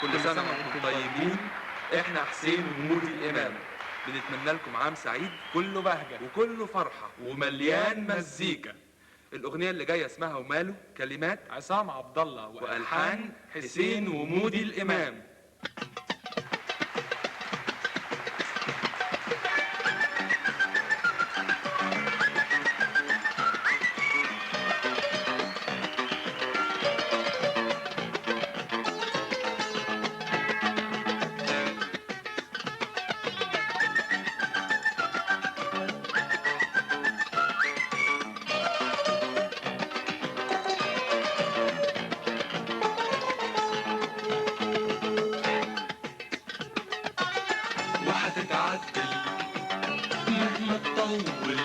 كل سنة وانتم طيبين. احنا حسين ومودي الإمام بنتمنى لكم عام سعيد كله بهجة وكله فرحة ومليان مزيكا. الأغنية اللي جاية اسمها وماله، كلمات عصام عبد الله وألحان حسين ومودي الإمام. وهتتعدل مهما تطول،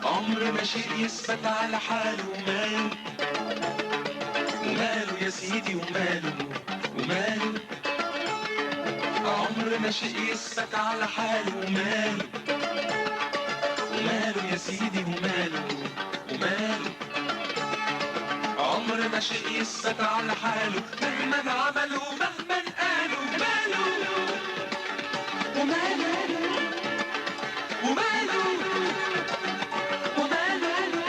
عمر ما شيء يثبت على حاله. وماله وماله يا سيدي، وماله وماله، عمر ما شيء يثبت على حاله. وماله وماله يا سيدي، وماله وماله، عمر ما شيء يثبت على حاله. مهما عملوا مهما قالوا، ماله وماله وماله وماله.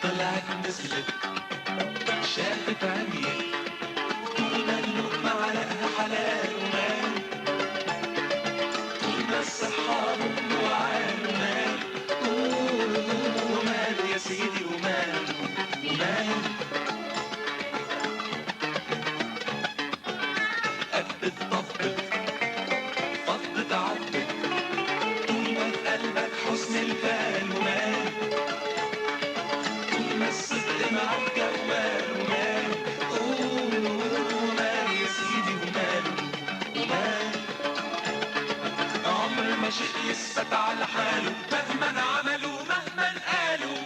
طلعت نزلت شافت عميت، طول ما اللقمة علقها حلال. ومال طول ما الصحة بطن وعال. ومال ومال يا سيدي، ومال ومال، قد طبت فضت عبت، طول ما في قلبك حسن البال. ومال طول ما الصدق معاك جوال. ومال ومال يا سيدي، ومال ومال، عمر ما شيء يثبت على حاله. مهما عملوا مهما قالوا.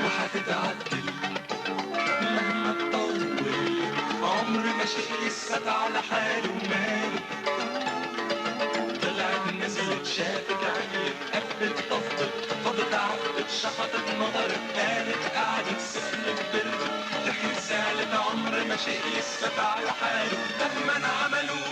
وهتتعدل مهما تطول، عمر ما شيء يثبت على حاله. وماله طلعت نزلت شافت عيت، قفلت طفت فضت عفت، شخطت نظرت قالت قعدت سخنت بردت، ضحكت زعلت، عمر ما شيء يثبت على حاله. مهما عملوا